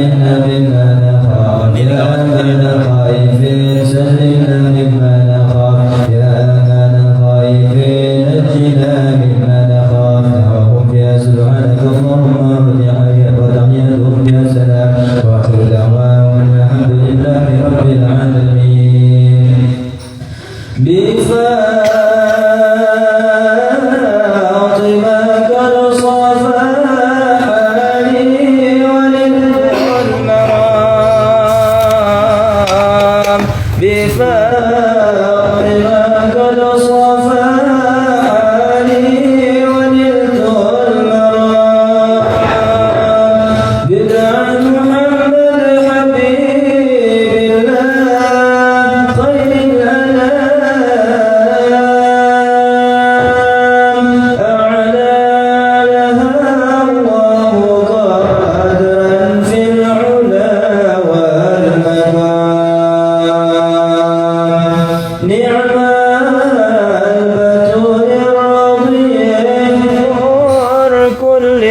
آمنا مما نخاف يا أمن الخائفين سلمنا مما نخاف يا أمان الخائفين نجنا مما نخاف دعوهم فيها سبحانك اللهم وتحيتهم فيها سلام وآخر دعواهم الحمد لله رب العالمين. بفاطمة قد صفحني وللمرام بفاطمة قد صفحني وللت المرام بدعة محمد حبيب الله خير الأنام أعلى لها الله قدرا في العلا والمكان نعم البتول الرضيع نور كل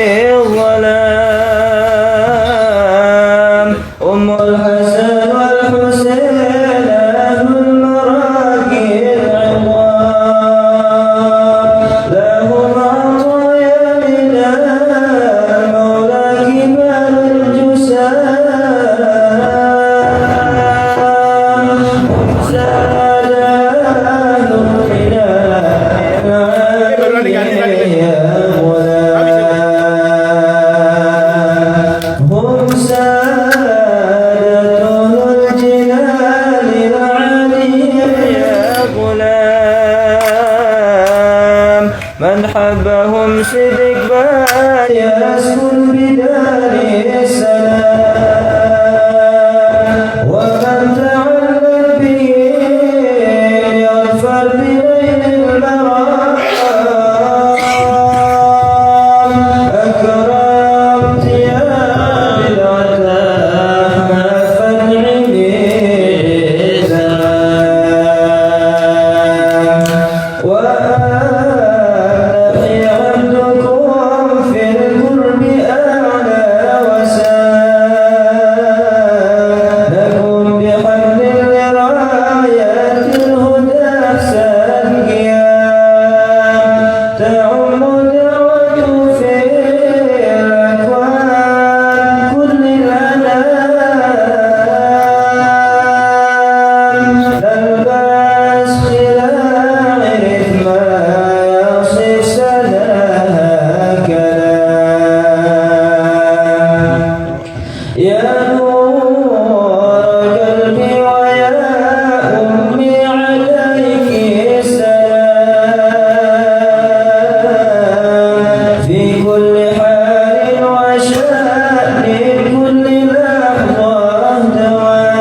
الظلام أم الحسن والحسين أهل المراكب العظام لهم عطايا من المولى كمال الجسام سادات الإله يا غلام هم سادة الجنان العلي يا غلام من حبهم صدق بان يسكن بدار السلام ومن تعلق به يغفر بغير المرام أكرمت يا بالعتاق ما فتح ميزان وأنحي عبدكم في القرب أعلى وسام لكم بحمد لرايات الهدى أحسن قيام تعم دعوة في الأكوان كل الأنام نلبس خلاع ما يصف سناها كلام يا نور قلبي ويا أمي عليك السلام في كل حال وشأن كل لحظة دوام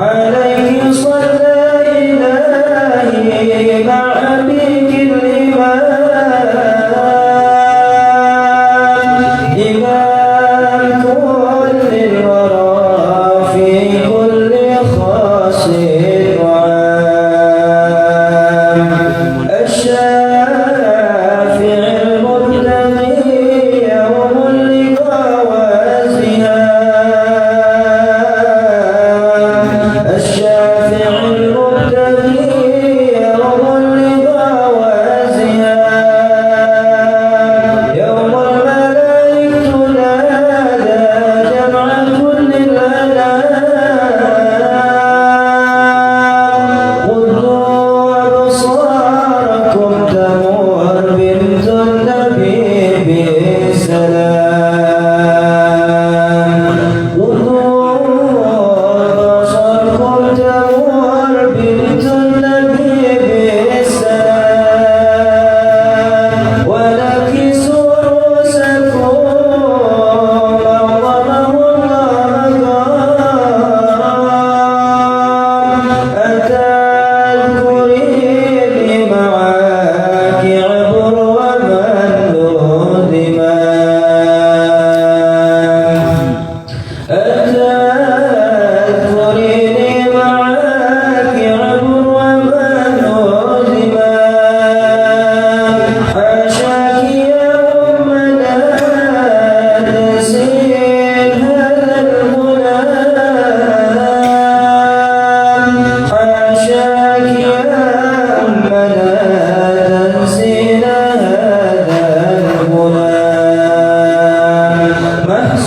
عليك صلى إلهي مع بك الإمام إمام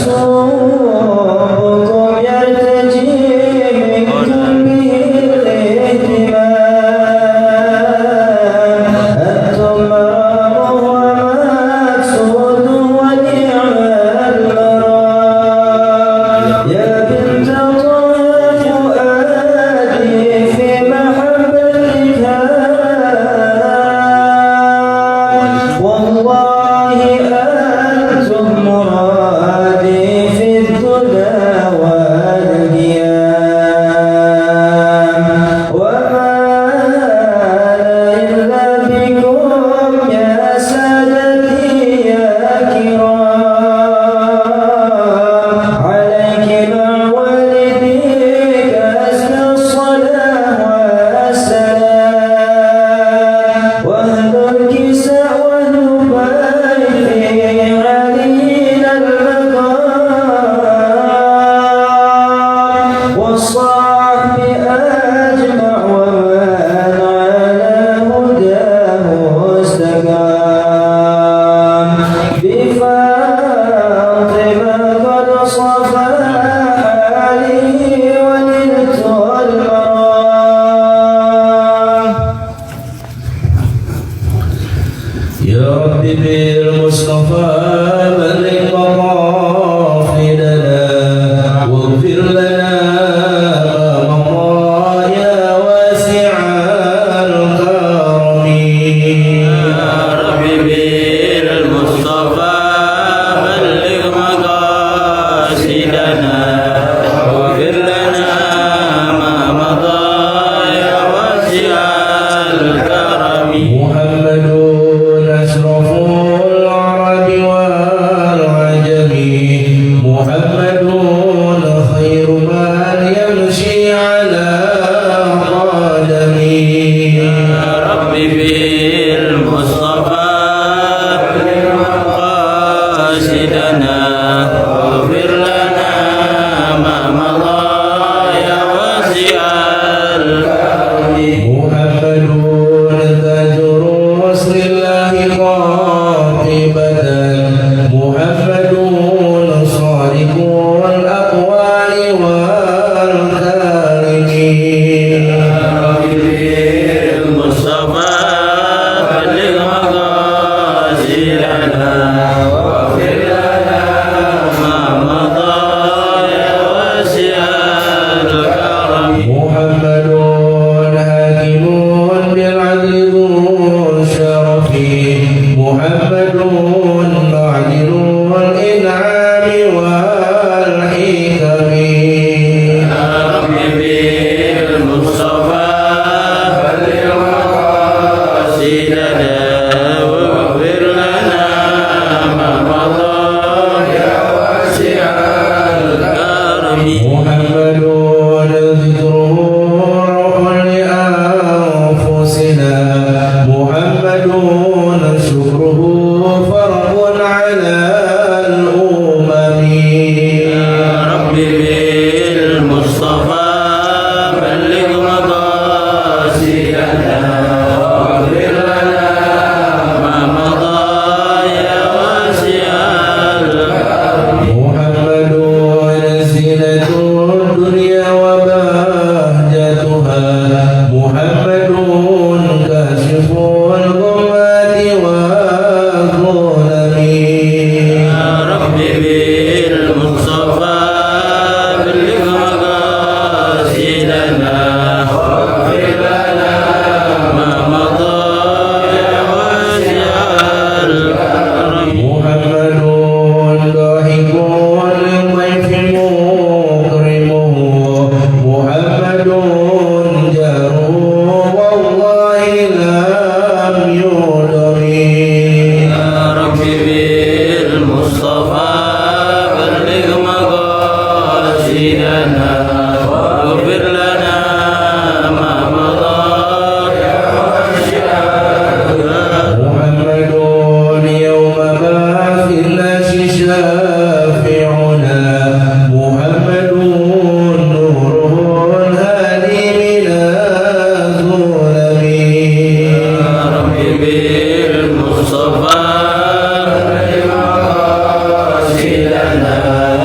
صوبكم يرتجي منكم به الاهتمام أنتم مرام ومقصود ونعم المرام يا بنت طه فؤادي في محبتك والله أنتم مرادي في الدنيا والقيام وما إلا بكم يا سادتي يا كرام عليك مع والديك أزكى الصلاة والسلام وأهل الكساء والنبيل علينا المقام والصحب أجمع ومن على هداه استقام بفاطمة قد صفى حالي ونلت المرام يا رب بالمصطفى بلغ مقاصدنا واغفر لنا ما مضى يا واسع الكرم يا رب بالمصطفى بلغ مقاصدنا واغفر لنا ما مضى يا واسع الكرم محمد أشرف العرب والعجم محمد خير من يمشي على قدمه يا رب بالمصطفى بلغ مقاصدنا واغفر لنا ما مضى يا واسع الكرم محمد تاج رسل الله قاطبة محمد صادق الأقوال والكلم المصطفى بلغ مقاصدنا واغفر لنا ما مضى يا واسع الكرم محمد حاكم بالعدل ذو الشرف محمد معدل الإنعام والحكم يا رب بالمصطفى بلغ مقاصدنا واغفر لنا ما مضى يا واسع الكرم محمد ذكره روح لأنفسنا محمد شكره فرق على الأمم يا رب بالمصطفى بلغ مقاصدنا واغفر لنا ما مضى يا واسع الكرم محمد زينة الدنيا وبهجتها محمد كاشف الغمات والظلم يا رب بالمصطفى بلغ مقاصدنا واغفر لنا ما مضى يا واسع الكرم محمد ضاحك للضيف مكرمه محمد جاره والله لم يدر يا رب بالمصطفى بلغ مقاصدنا واغفر لنا ما مضى يا واسع الكرم محمد يوم ما في الناس شافعنا محمد نوره الهادي من الظلم يا رب بالمصطفى بلغ مقاصدنا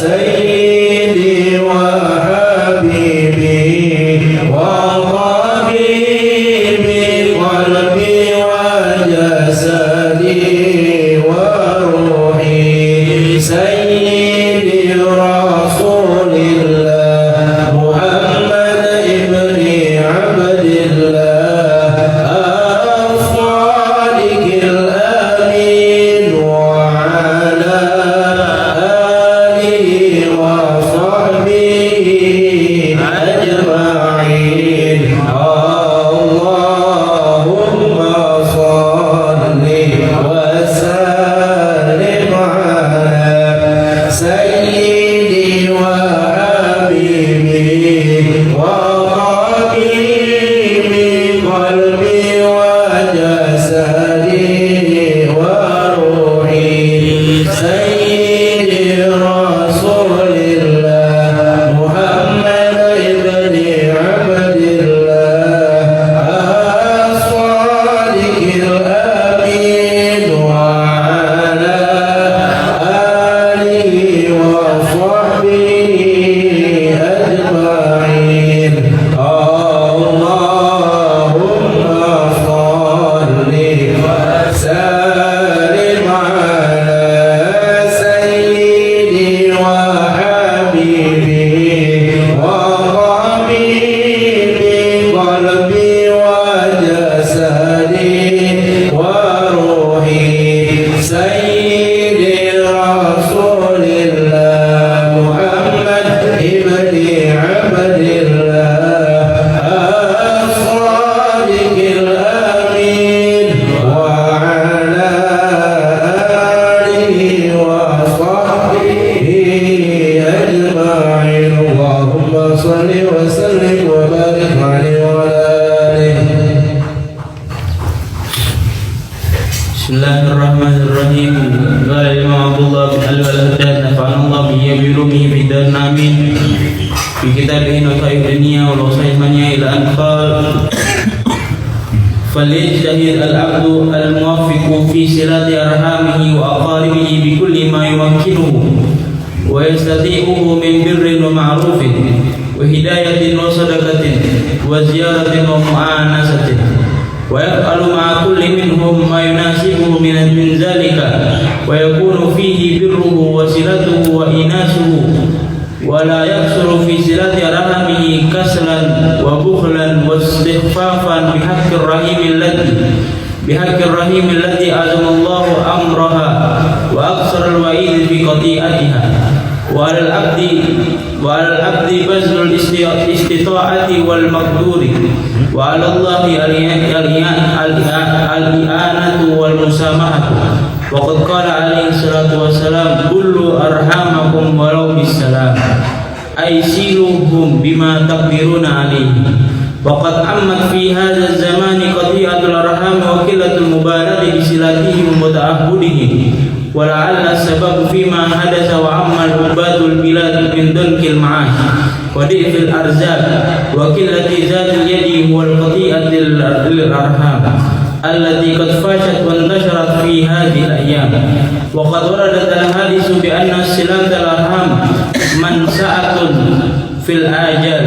سيدي وحبيبي وطبيبي قلبي وجسدي وروحي سيدي رسول الله محمد ابن عبد الله الصادق الأمين وعلى آله وصحبه أجمعين اللهم صل وسلم على سيدي وحبيبي وطبيبي قلبي وجسدي وروحي سيدي رسول الله محمد ابن عبد الله الصادق الأمين وعلى آله وصحبه أجمعين اللهم صل وسلم على سيدي وحبيبي وطبيبي قلبي وجسدي وروحي سيدي رسول الله محمد ابن عبد الله الصادق الأمين وعلى آله وصحبه أجمعين اللهم صل وسلم وبارك عليه وعلى آله. Bismillahirrahmanirrahim. Qala Imam Abdullah bin Al-Haddad nafa'anallahu bihi wa bihi fi darna amin. Fi kitabihi Nataif dunia wa wasayhanya ila an qala فليجتهد العبد الموفق في صلة أرحامه وأقاربه بكل ما يمكنه ويستطيعه من بر ومعروف وهداية وصدقة وزيارة ومؤانسة ويفعل مع كل منهم ما يناسبه من ذلك ويكون فيه بره وصلته وإناسه ولا يكثر في صلة رحمه كسلا وبخلا واستخفافا بحق الرحيم الذي أعظم الله أمرها وأكثر الوعيد في قطيعتها وعلى العبد بذل الاستطاعة والمقدور وعلى الله الإعانة والمسامحة وقد قال عليه الصلاة والسلام كلوا أرحامكم ولو بالسلام أي سيلوهم بما تقدرون عليه وقد عمت في هذا الزمان قطيعة الأرحام وقلة المبالاة بصلاتهم وتعهدهم ولعل السبب فيما حدث وعم العباد البلاد من ضنك المعاش وضعف الأرزاق وقلة ذات اليد والقطيعة للأرحام التي قد فاشت وانتشرت في هذه الأيام وقد وردت الحديث بأن صلة الأرحام منسعة في الآجال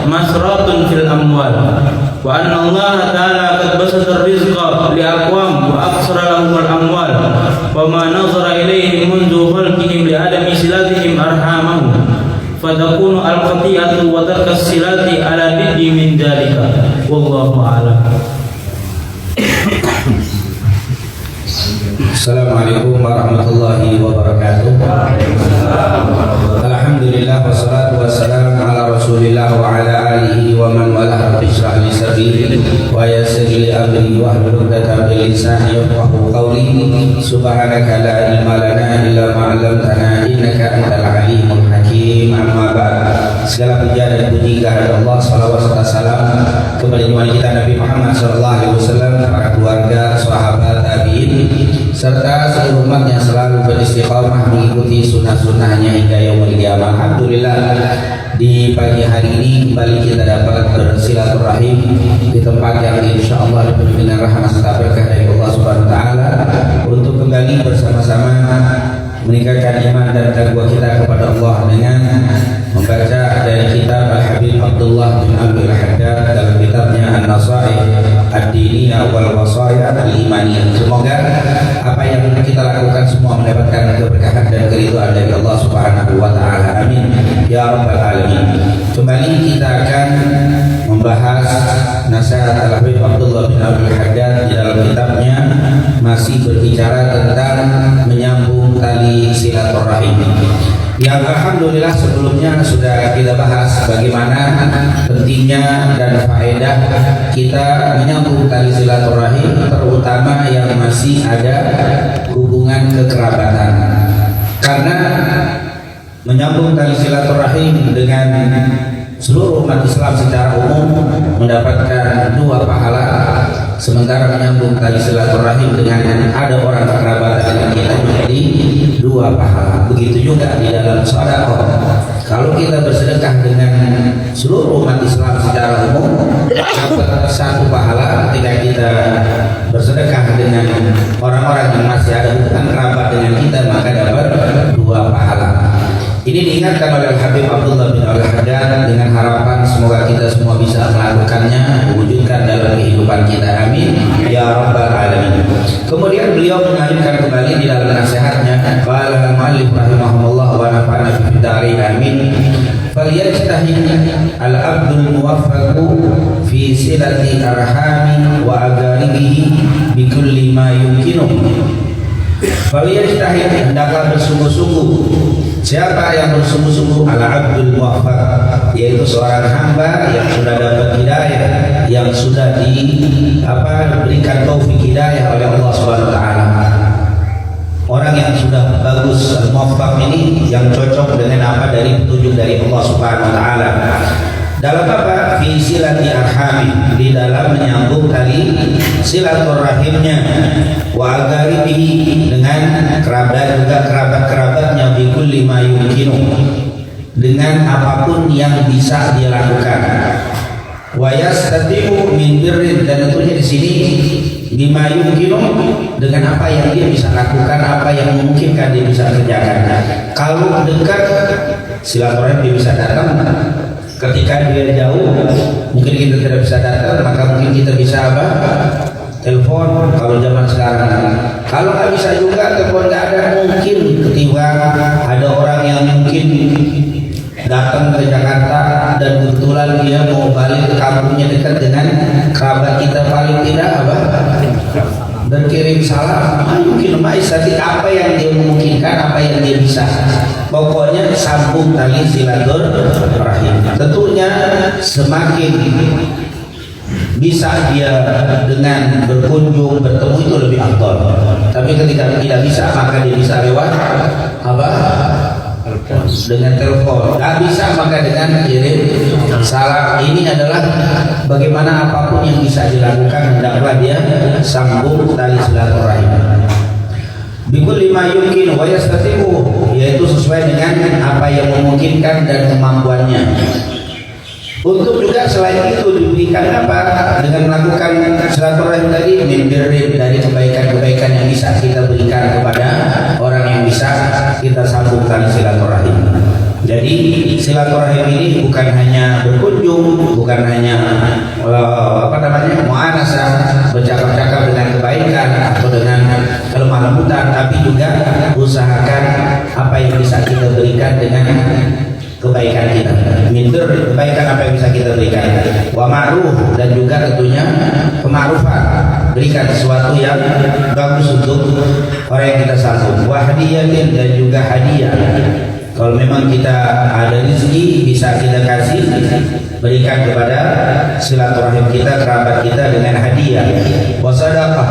مسرات في الأموال وأن الله تعالى قد بسط الرزق لأقوام وأكثر لهم الأموال وما نظر إليهم منذ خلقهم لعدم صلاتهم أرحامهم فتكون القطيعة وترك الصلات على ضد من ذلك والله أعلم. Assalamualaikum warahmatullahi wabarakatuh. Alhamdulillah wassalatu wassalamu ala Rasulillah wa ala alihi wa man walah. Rabbi shrah li sadri wa yassir li amri wa hlul 'uqdatam min lisani yafqahu qawli. Subhanaka la ilma lana illa ma 'allamtana innaka antal alimul hakim. Amma ba'd. Segala puja dan puji kehadirat Allah, salawat serta salam kepada junjungan kita Nabi Muhammad sallallahu alaihi wasallam, para keluarga, sahabat, tabi'in serta seluruh umat yang selalu beristiqamah mengikuti sunnah-sunnahnya hingga yaumul qiyamah. Alhamdulillah, di pagi hari ini kembali kita dapat bersilaturahim di tempat yang insya Allah dipenuhi dengan rahmat serta berkah dari Allah Subhanahu wa Ta'ala untuk kembali bersama-sama meningkatkan iman dan takwa kita kepada Allah dengan membaca dari kitab Al-Habib Abdullah bin Abdul Haddad dalam kitabnya An-Nasaih Ad-Diniyah wal Wasaya Al-Imaniyah. Semoga apa yang kita lakukan semua mendapatkan keberkahan dan keridhaan dari Allah Subhanahu wa taala. Amin ya rabbal alamin. Kembali kita akan membahas nasihat Al-Habib Abdullah bin Abdul Haddad di dalam kitabnya, masih berbicara tentang menyambung tali silaturahim, yang alhamdulillah sebelumnya sudah kita bahas bagaimana pentingnya dan faedah kita menyambung tali silaturahim, terutama yang masih ada hubungan kekerabatan. Karena menyambung tali silaturahim dengan seluruh umat Islam secara umum mendapatkan 2 pahala, sementara menyambung tali silaturahim dengan ada orang kerabat dengan kita menjadi 2 pahala. Begitu juga di dalam sedekah. Kalau kita bersedekah dengan seluruh umat Islam secara umum dapat 1 pahala, ketika kita bersedekah dengan orang-orang yang masih ada hubungan kerabat dengan kita maka dapat 2 pahala. Ini diingatkan oleh Habib Abdullah bin Abdul Haddad dengan harapan semoga kita semua bisa melakukannya, mewujudkan dalam kehidupan kita. Amin ya rabbal alamin. Kemudian beliau mengajarkan kembali di dalam nasihatnya, qala al-muallif rahimahullah wa nafa'ana fi dzari amin. Falyajtahid al-abdul muwaffaqu fi silati arhami wa agaribihi bi kulli ma yumkinu. Falyajtahid, hendaklah bersungguh-sungguh. Siapa yang bersungguh-sungguh? Al-abdul muwaffaq, yaitu seorang hamba yang sudah dapat hidayah, yang sudah diberikan taufik hidayah oleh Allah Subhanahu wa taala. Orang yang sudah bagus, al-muwaffaq ini yang cocok dengan apa dari petunjuk dari Allah Subhanahu wa taala. Dalam apa? Fi silati arhami, di dalam menyambung tali silaturahimnya, wa agaribihi, dengan kerabat juga kerabat-kerabatnya, bi kulli ma yumkinu, dengan apapun yang bisa dia lakukan. Wa yastati'u min birrin, dan tentunya di sini bima yumkinu, dengan apa yang dia bisa lakukan, apa yang memungkinkan dia bisa kerjakan. Kalau dekat silaturahim dia bisa datang. Ketika dia jauh, mungkin kita tidak bisa datang, maka mungkin kita bisa apa? Telepon. Kalau zaman sekarang, kalau nggak bisa juga telepon nggak ada, mungkin ketika ada orang yang mungkin datang ke Jakarta dan kebetulan dia mau balik ke kampungnya dekat dengan kerabat kita, paling tidak apa? Berkirim salam, mungkin maisati, apa yang dia memungkinkan, apa yang dia bisa. Pokoknya sambung tali silaturahim. Tentunya semakin bisa dia dengan berkunjung, bertemu itu lebih afdal. Tapi ketika tidak bisa, maka dia bisa lewat apa? Dengan telepon. Tidak bisa, maka dengan kirim salam. Ini adalah bagaimana apapun yang bisa dilakukan hendaklah dia sambung tali silaturahim. Bikul lima yumkin wa yastati'u, yaitu sesuai dengan apa yang memungkinkan dan kemampuannya. Untuk juga selain itu diberikan apa? Dengan melakukan silaturahim tadi, min birrin, dari kebaikan-kebaikan yang bisa kita berikan kepada orang yang bisa kita sambung tali silaturahim. Jadi silaturahim ini bukan hanya berkunjung, bukan hanya mu'anasah, bercakap-cakap dengan kebaikan atau dengan kelemah lembutan, tapi juga usahakan apa yang bisa kita berikan dengan kebaikan kita. Mindur kebaikan apa yang bisa kita berikan. Wa ma'ruf, dan juga tentunya kema'rufan, berikan sesuatu yang bagus untuk orang yang kita sambung. Wa hadiyatin, dan juga hadiah. Kalau memang kita ada rezeki bisa kita kasih, berikan kepada silaturahim kita, kerabat kita dengan hadiah. Wa sadaqah,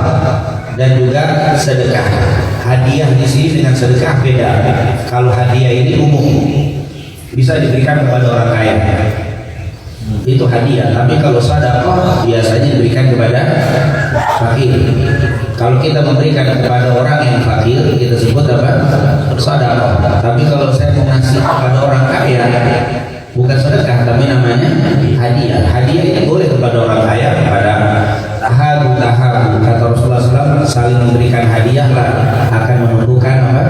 dan juga sedekah. Hadiah di sini dengan sedekah beda. Kalau hadiah ini umum, bisa diberikan kepada orang kaya, itu hadiah. Tapi kalau sedekah biasanya diberikan kepada fakir. Kalau kita memberikan kepada orang yang fakir, kita sebut apa? Sedekah. Tapi kalau saya mau ngasih kepada orang kaya, bukan sedekah, tapi namanya hadiah. Hadiah itu boleh kepada orang kaya, kepada tahabu, kata Rasulullah SAW, saling memberikan hadiah lah akan menumbuhkan apa?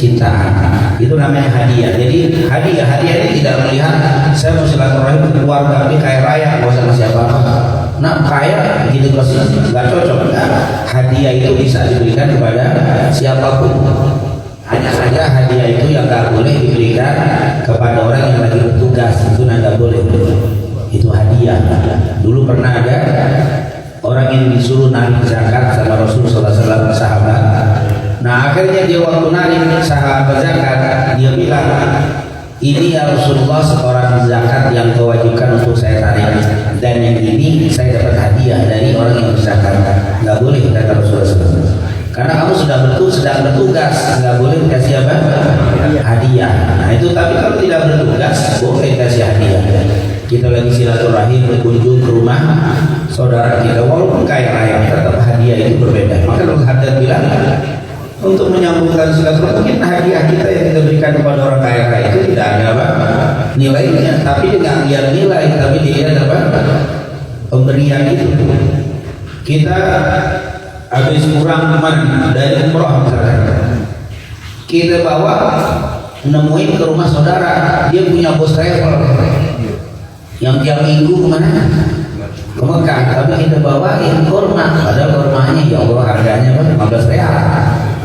kecintaan. Itu namanya hadiah. Jadi hadiah ini tidak melihat saya mau silaturahim ke keluarga tapi kaya raya nggak usah ngasih apa-apa. Nah kaya gitu nggak cocok. Hadiah itu bisa diberikan kepada siapapun. Hanya saja hadiah itu yang nggak boleh diberikan kepada orang yang lagi bertugas, itu nggak boleh. Itu hadiah. Dulu pernah ada orang yang disuruh narik zakat sama Rasulullah SAW sahabat. Nah akhirnya dia waktu narik sahabat zakat, dia bilang, ini ya Rasulullah setoran zakat yang kau wajibkan untuk saya tarik, dan yang ini saya dapat hadiah dari orang yang berzakat. Nggak boleh kata Rasulullah SAW. Karena kamu sedang bertugas, nggak boleh dikasih apa? Hadiah. Nah itu, tapi kalau tidak bertugas boleh kasih hadiah. Kita lagi silaturahim berkunjung ke rumah saudara kita, walaupun kaya raya tetap hadiah itu berbeda. Maka Rasul Haddad bilang, untuk menyambungkan silaturahim, mungkin hadiah kita yang kita berikan kepada orang kaya raya itu tidak ada apa nilainya, tapi tidak lihat nilai, tapi dilihat apa pemberian itu. Kita habis kurang kemarin dari umroh misalkan, kita bawa nemuin ke rumah saudara, dia punya bos travel yang tiap minggu kemana? Ke Mekah, tapi kita bawain kurma, padahal kurmanya ya Allah harganya 15 real.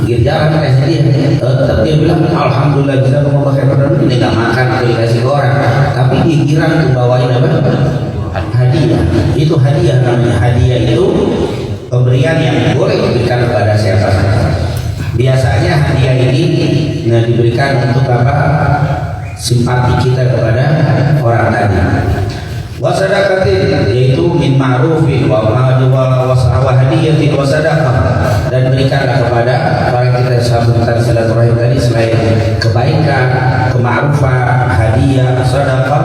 Gini jalan kasih dia, tetap dia bilang alhamdulillah bisa mau pakai produk ini, nggak makan atau dikasih ke orang, tapi dia tuh bawain apa? Hadiah. Itu hadiah namanya. Hadiah itu pemberian yang boleh diberikan kepada siapa saja. Biasanya hadiah ini diberikan untuk apa? Simpati kita kepada orang tadi. Wasadaqatin, yaitu min ma'rufin wa hadiyatin wa sadaqah, dan berikanlah kepada orang kita sahabat silaturahim tadi selain kebaikan, kema'rufan, hadiah, sadaqah,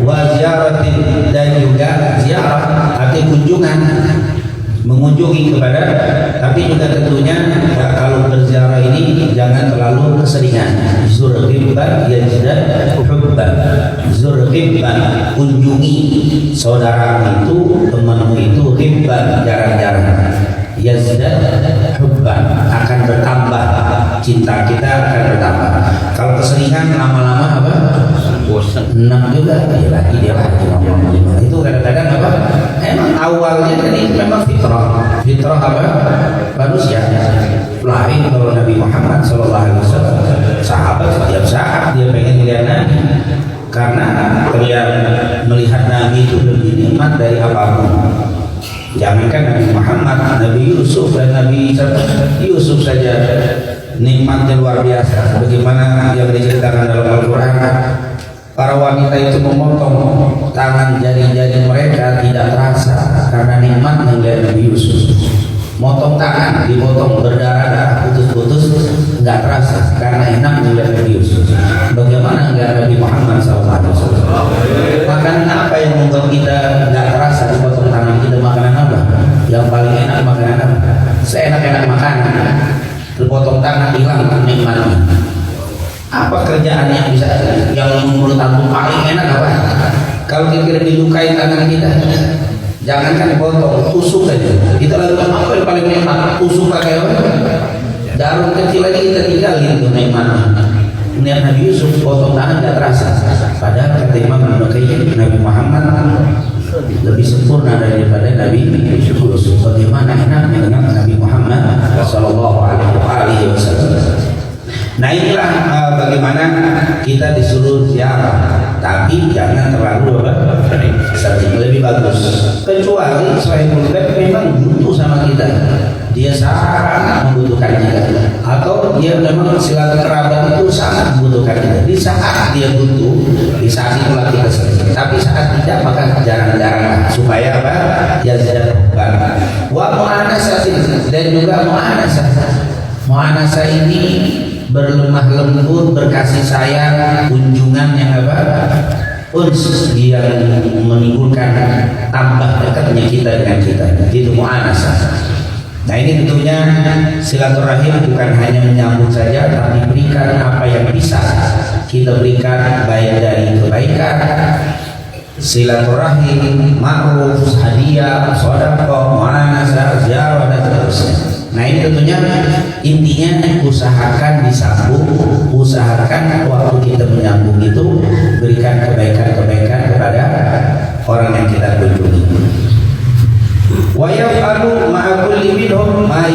wa ziyaratin, dan juga ziarah arti kunjungan, mengunjungi kepada, tapi juga tentunya kalau berziarah ini jangan terlalu keseringan. Zurghibban yajdan hubban. Zurghibban, kunjungi saudara itu, temanmu itu, ghibban, jarang-jarang. Yazdan hubban, akan bertambah cinta kita, akan bertambah. Kalau keseringan lama-lama apa? Bosan. Enak juga, dia lagi ngomong. Itu kadang-kadang apa? Emang awalnya tadi memang fitrah apa? Manusia. Lain kalau Nabi Muhammad SAW, sahabat setiap saat dia pengen melihat Nabi, karena dia melihat Nabi itu lebih nikmat dari apapun. Jangankan Nabi Muhammad, Nabi Yusuf dan Nabi Yusuf saja nikmatnya luar biasa. Bagaimana yang diceritakan dalam Al-Quran, para wanita itu memotong tangan jari-jari mereka tidak terasa karena nikmat melihat Nabi Yusuf. Motong tangan, dipotong berdarah-darah, putus-putus, nggak terasa karena enak melihat Nabi Yusuf. Bagaimana enggak Nabi Muhammad SAW? Makanan apa yang membuat kita nggak terasa dipotong tangan kita? Makanan apa? Yang paling enak makanan apa? Seenak-enak makanan, dipotong tangan hilang nikmatnya. Apa kerjaan yang bisa, yang menurut aku paling enak apa? Kalau kita dilukai tangan kita, jangankan potong, tusuk saja. Kita lakukan apa yang paling nikmat? Tusuk pakai apa? Darum kecil aja kita tinggalin tuh nikmatnya. Melihat Nabi Yusuf potong tangan tidak terasa. Padahal kata Imam Ibnu Qayyim, Nabi Muhammad lebih sempurna daripada Nabi Yusuf. Bagaimana enaknya dengan Nabi Muhammad Sallallahu Alaihi Wasallam. Nah inilah bagaimana kita disuruh ziarah, tapi jangan terlalu sering, lebih bagus. Kecuali Sahibul Ghaib memang butuh sama kita, dia sangat membutuhkan kita, atau dia memang silaturahmi kerabat itu sangat membutuhkan kita. Di saat dia butuh, di saat itulah kita sering. Tapi saat tidak, maka jarang-jarang, supaya apa? Ya ziarah. Wa mu'anasatin, dan juga mu'anasah. Mu'anasah ini berlemah lembut, berkasih sayang, kunjungan yang apa? Uns yang menimbulkan tambah dekatnya kita dengan kita. Itu mu'anasah. Nah ini tentunya silaturahim bukan hanya menyambut saja, tapi berikan apa yang bisa kita berikan, baik dari kebaikan, silaturahim, ma'ruf, hadiah, sedekah, mu'anasah, ziarah, dan seterusnya. Nah ini tentunya intinya usahakan disambung, usahakan waktu kita menyambung itu berikan kebaikan-kebaikan kepada orang yang kita kunjungi. Wa yaf'alu ma'a kulli minhum ma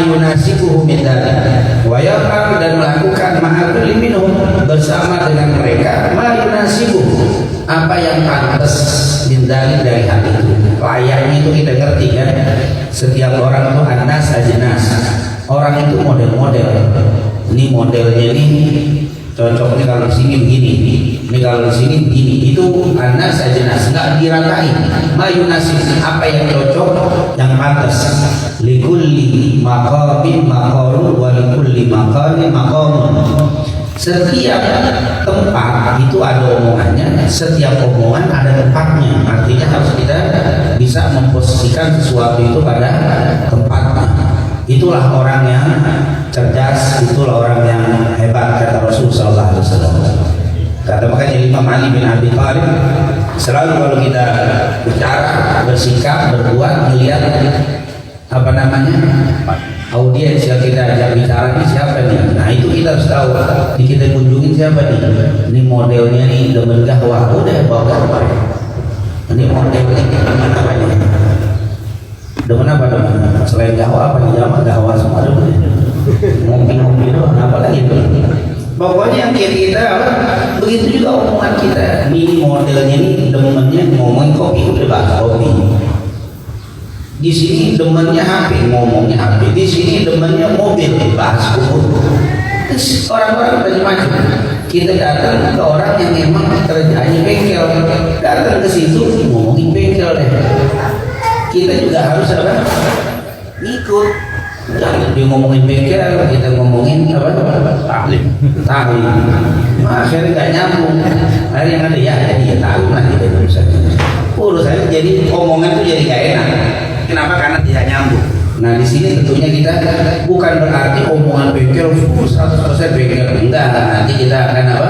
yunasibuhu min dzalik. Wa yaf'alu dan melakukan ma'a kulli minhum bersama dengan mereka ma yunasibuhu apa yang pantas min dzalik dari hal itu. Layaknya itu kita ngerti kan, setiap orang itu anas ajnas. Orang itu model-model. Ini modelnya ini cocok nih kalau di sini begini, ini kalau di sini begini. Itu anas ajnas, nggak diratain. Mayunasib apa yang cocok, yang pantas. Likulli maqamin maqalun wa likulli maqamin maqamun. Setiap tempat itu ada omongannya, setiap omongan ada tempatnya. Artinya harus kita bisa memposisikan sesuatu itu pada tempatnya. Itulah orang yang cerdas, itulah orang yang hebat, kata Rasulullah SAW. Kata makanya Imam Ali bin Abi Thalib, selalu kalau kita bicara, bersikap, berbuat, melihat apa namanya audiens yang kita ajak bicara ini siapa nih. Nah itu kita harus tahu, di kita kunjungin siapa nih. Ini modelnya nih demen gahwah, udah bawa gahwah. Ini modelnya apa nih? Demen apa demen? Selain gahwah apa nih? Jamaah gahwah semua demen. Ngopi-ngopi doang, apa lagi tuh? Pokoknya yang kita apa? Begitu juga omongan kita. Ini modelnya nih demennya ngomongin kopi, udah bahas kopi. Di sini demennya HP, ngomongnya HP. Di sini demennya mobil, bahas kubur. Orang-orang macam-macam. Kita datang ke orang yang memang kerjanya bengkel, datang ke situ ngomongin bengkel deh. Kita juga harus apa? Ngikut. Jangan dia ngomongin bengkel, kita ngomongin apa? Taklim. Akhirnya nggak nyambung. Akhirnya yang ada ya taklim lah kita urusannya. Jadi omongan itu jadi nggak enak. Kenapa? Karena tidak nyambung. Nah di sini tentunya kita bukan berarti omongan bengkel 100% bengkel, enggak. Nanti kita akan apa?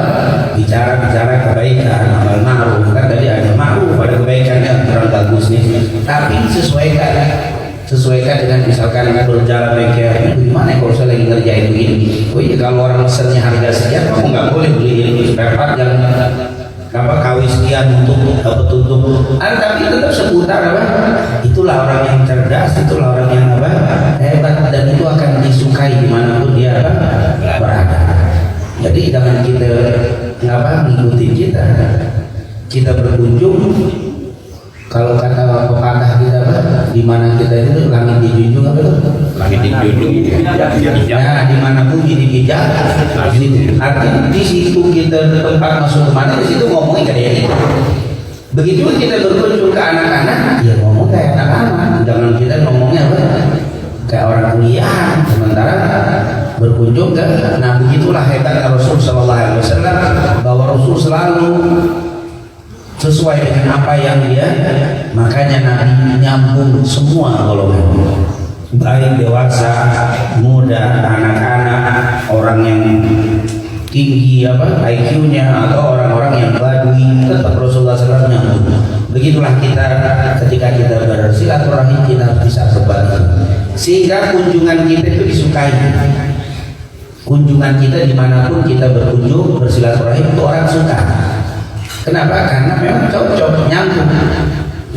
Bicara kebaikan, amal ma'ruf. Kan tadi ada ma'ruf, ada kebaikannya kurang bagus nih. Tapi sesuaikan dengan misalkan berjalan bengkel. Gimana kalau saya lagi ngerjain begini? Oh iya kalau orang pesennya harga sekian, kamu nggak boleh beli ini spare part yang apa kawin sekian untuk tapi tetap seputar apa? Itulah orang yang cerdas, itulah orang yang apa? Hebat, dan itu akan disukai dimanapun dia apa? Berada. Jadi jangan kita ngikutin kita berkunjung. Kalau kata pepatah kita apa? Di mana kita itu langit dijunjung apa tuh? Langit dijunjung. Nah, di mana bumi dipijak. Artinya di situ kita tempat masuk kemana, di situ ngomongin kayak ini. Begitu kita berkunjung ke anak-anak, ya ngomong kayak anak-anak. Jangan kita ngomongnya apa? Kayak orang kuliah. Sementara berkunjung ke, nah begitulah hebatnya Rasul Sallallahu Alaihi Wasallam, bahwa Rasul selalu sesuai dengan apa yang dia, makanya Nabi nyambung semua golongan, baik dewasa, muda, anak-anak, orang yang tinggi apa IQ-nya atau orang-orang yang badui, tetap Rasulullah SAW nyambung. Begitulah kita ketika kita bersilaturahim, kita harus bisa berbagi sehingga kunjungan kita itu disukai. Kunjungan kita dimanapun kita berkunjung bersilaturahim itu orang suka. Kenapa? Karena memang cocok, nyambung.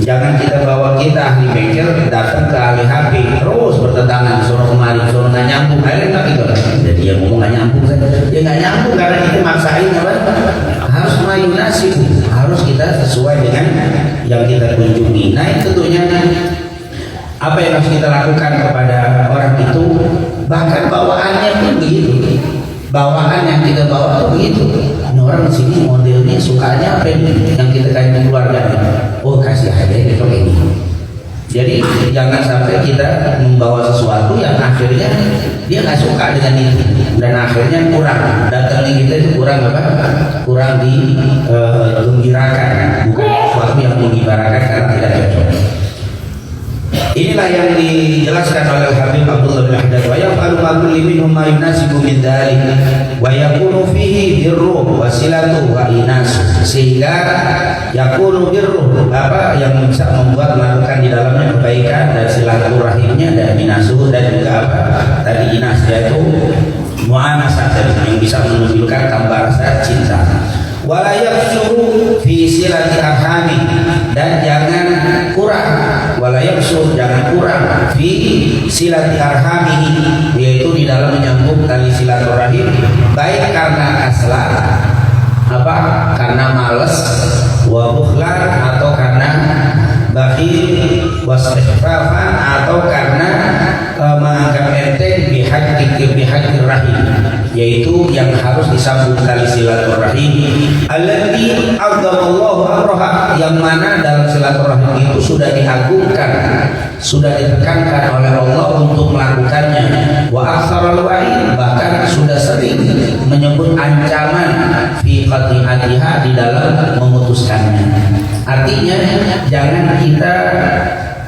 Jangan kita bawa kita ahli bengkel datang ke ahli HP terus bertentangan, sono kemari, sono nggak nyambung. Akhirnya nggak gitu. Jadi dia ngomong nggak nyambung, dia nggak nyambung karena kita maksain apa? Harus mayunasib, harus kita sesuai dengan yang kita kunjungi. Nah itu tentunya apa yang harus kita lakukan kepada orang itu, bahkan bawaannya pun begitu. Bawaan yang kita bawa tuh begitu. Ini orang di sini modelnya sukanya apa ini? Yang kita kasih keluarga. Oh kasih aja gitu ini. Jadi jangan sampai kita membawa sesuatu yang akhirnya dia nggak suka dengan itu dan akhirnya kurang. Datangnya kita itu kurang apa? Kurang digembirakan. Bukan sesuatu yang menggembirakan karena tidak cocok. Inilah yang dijelaskan oleh Habib Abdullah bin Haddad, wa yaqalu ma kulli minhum ma yunasibu min dzalik wa yakunu fihi birru wa silatu wa inas, sehingga yakunu birru apa yang bisa membuat melakukan di dalamnya kebaikan dan silaturahimnya, dan minasu dan juga apa tadi inas, yaitu muanasah yang bisa menunjukkan tambah rasa cinta. Wala yafsuru fi silati arhami, dan jangan kurang, wala yafsur jangan kurang fi silati arhamihi, yaitu di dalam menyambung tali silaturahim, baik karena kaslan apa karena malas, wa bukhlan atau karena bakhil, wastifafan atau karena menganggap enteng bihaqqir rahim, yaitu yang harus disambung tali silaturahim allati azzamallahu amraha, yang mana dalam silaturahim itu sudah diagungkan, sudah ditekankan oleh Allah untuk melakukannya, wa aktsaral wa'id, bahkan sudah sering menyebut ancaman fi qati'atiha, di dalam memutuskannya. Artinya jangan kita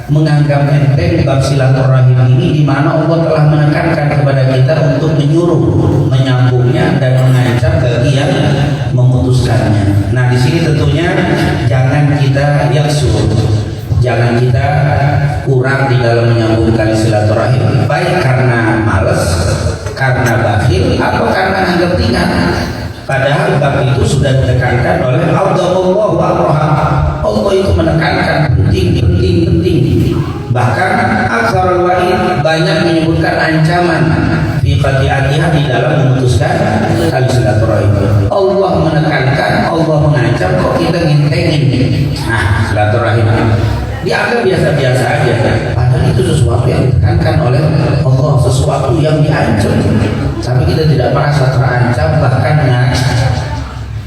menganggap enteng bab silaturahim ini, di mana Allah telah menekankan kepada kita untuk menyuruh menyambungnya dan mengancam bagi yang memutuskannya. Nah, di sini tentunya jangan kita yaksur, jangan kita kurang di dalam menyambung tali silaturahim, baik karena malas, karena bakhil, atau karena anggap ringan. Padahal bab itu sudah ditekankan oleh Allah. Allah itu menekankan penting. Bahkan aktsarul wa'id banyak menyebutkan ancaman fi qati'atiha, di dalam memutuskan tali silaturahim. Allah menekankan, Allah mengancam, kok kita ngintengin. Nah, silaturahim dianggap biasa-biasa aja, padahal itu sesuatu yang ditekankan oleh Allah, sesuatu yang diancam, tapi kita tidak merasa terancam, bahkan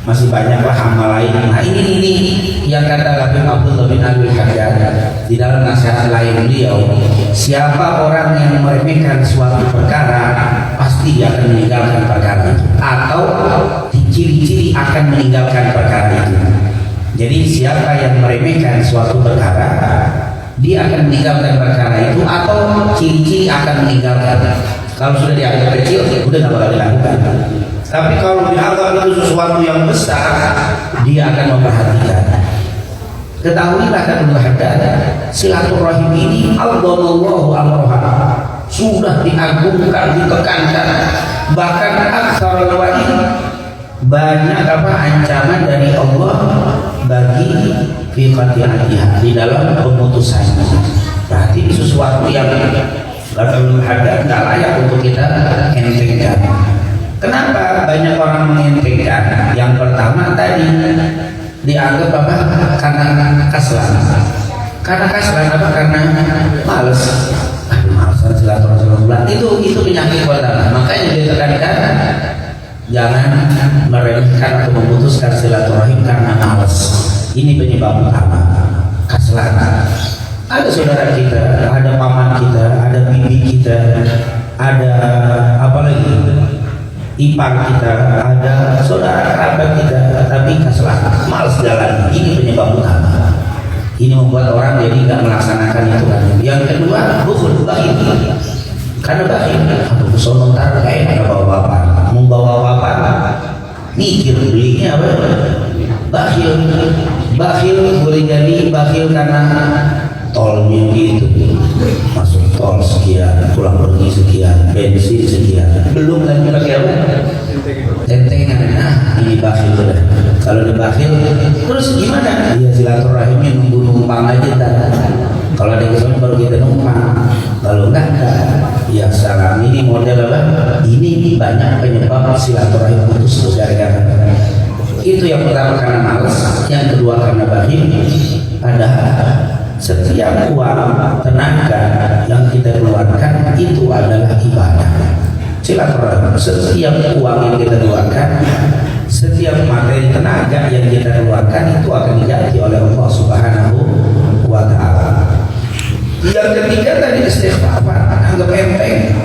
masih banyaklah amal lain. Nah, ini yang kata Habib Abdullah bin Haddad di dalam nasihat lain beliau, siapa orang yang meremehkan suatu perkara, pasti dia akan meninggalkan perkara itu, atau ciri-ciri akan meninggalkan perkara itu. Jadi siapa yang meremehkan suatu perkara, dia akan meninggalkan perkara itu, atau ciri-ciri akan meninggalkan. Kalau sudah dianggap kecil, udah nggak bakal dilakukan. Tapi kalau dianggap itu sesuatu yang besar, dia akan memperhatikan. Ketahuilah kan silaturahim ini Allahu amroha, sudah diagungkan, ditekankan, bahkan aktsarul wa'id, banyak apa ancaman dari Allah bagi fi qati'atiha, di dalam pemutusannya. Berarti sesuatu yang tidak layak untuk kita entengkan. Kenapa banyak orang mengentengkan? Yang pertama tadi dianggap apa? Karena kaslan. Karena kaslan apa? Karena malas. Malasan silaturahim. Itu penyakit pertama. Makanya ditekankan jangan meremehkan atau memutuskan silaturahim karena malas. Ini penyebab utama, kaslan. Ada saudara kita, ada paman kita, ada bibi kita, ada apa lagi, ipar kita, ada saudara kerabat kita, tapi kaslan, malas jalan. Ini penyebab utama. Ini membuat orang jadi nggak melaksanakan itu kan. Yang kedua, bukhul, bakhil. Karena bakhil, aku sono ntar kayak ada bawa bapak, mau bawa bapak, mikir belinya apa? Bakhil boleh jadi bakhil karena tolnya gitu, masuk tol sekian, pulang pergi sekian, bensin sekian, belum lagi pakai apa? Tentengan. Nah, ini bakhil sudah. Kalau dibakhil, terus gimana? Ya silaturahimnya nunggu numpang aja dah. Kalau ada kesempatan baru kita numpang. Kalau enggak, ya salam. Ini model apa? Ini banyak penyebab silaturahim putus gara-gara. Itu yang pertama karena malas, yang kedua karena bakhil. Padahal setiap uang, tenaga yang kita keluarkan itu adalah ibadah. Silaturahim, setiap uang yang kita keluarkan, setiap materi tenaga yang kita keluarkan itu akan diganti oleh Allah Subhanahu wa Ta'ala. Yang ketiga tadi istighfar, anggap enteng,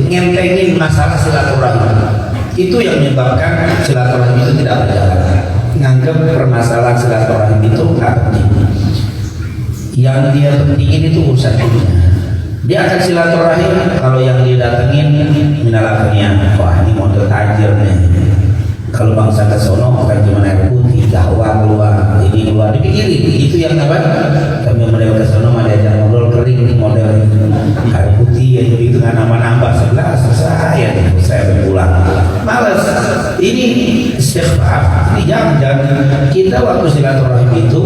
ngentengin masalah silaturahim. Itu yang menyebabkan silaturahim itu tidak berjalan. Nganggap permasalahan silaturahim itu nggak penting. Yang dia pentingin itu urusan dunia. Dia akan silaturahim kalau yang dia datengin minal aghniyah. Wah, ini model tajir nih. Kalau bangsa ke sono bukan cuma air putih, dakwah keluar, ini keluar, dipikirin. Itu yang apa? Kami model ke sono ada yang ngobrol kering, model air putih, itu dengan nama-nama sebelah selesai ya, saya berpulang. Males. Ini istighfar. Ini jangan kita waktu silaturahim itu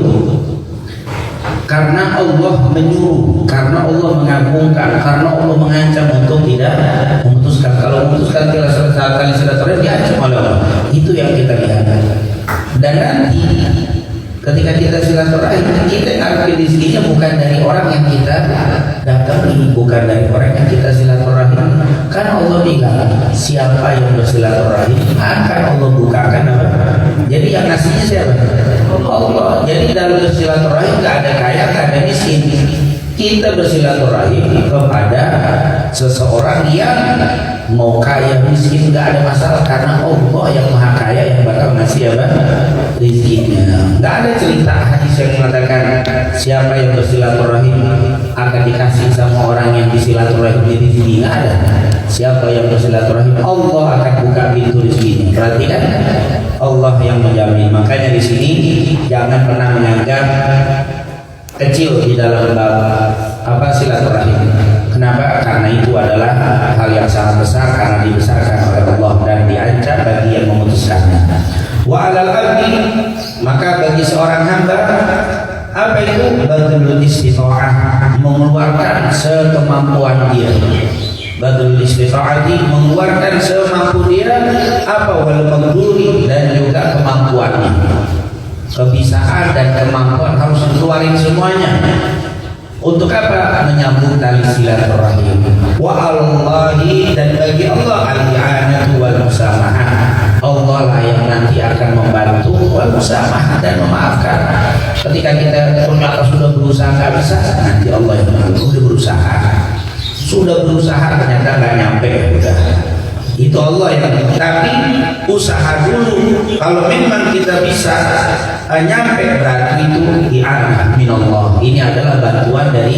karena Allah menyuruh, karena Allah mengagungkan, karena Allah mengancam untuk tidak memutuskan. Kalau memutuskan kali silaturahim diancam oleh Allah. Itu yang kita lihat. Dan nanti ketika kita silaturahim, kita ngambil rezekinya bukan dari orang yang kita datangi, bukan dari orang yang kita silaturahim. Kan Allah bilang siapa yang bersilaturahim akan Allah bukakan apa? Jadi yang ngasihnya siapa? Allah. Jadi dalam bersilaturahim gak ada kaya, gak ada miskin. Kita bersilaturahim kepada seseorang yang mau kaya miskin gak ada masalah, karena Allah yang maha kaya yang bakal ngasih apa? Rezekinya. Gak ada cerita hadis yang mengatakan siapa yang bersilaturahim akan dikasih sama orang yang disilaturahim di rezeki. Gak ada. Siapa yang bersilaturahim Allah akan buka pintu rezekinya. Perhatikan, Allah yang menjamin. Makanya di sini jangan pernah menganggap kecil di dalam apa silaturahim. Kenapa? Karena itu adalah hal yang sangat besar, karena dibesarkan oleh Allah dan diancam bagi yang memutuskannya. Wa 'alal 'abdi, maka bagi seorang hamba apa itu? Badlul istita'ah, mengeluarkan sekemampuan dia. Badlul istita'ati, mengeluarkan semampu dia, apa wal maghduri, dan juga kemampuannya. Kebisaan dan kemampuan harus dikeluarin semuanya. Untuk apa? Menyambung tali silaturahim. Wa Allahi, dan bagi Allah al-i'anatu wal musamahah. Allah lah yang nanti akan membantu wal musamahah, dan memaafkan. Ketika kita ternyata sudah berusaha nggak bisa, nanti Allah yang membantu. Sudah berusaha ternyata nggak nyampe, udah. Itu Allah yang, tapi usaha dulu. Kalau memang kita bisa nyampe, berarti itu i'anah minallah. Ini adalah bantuan dari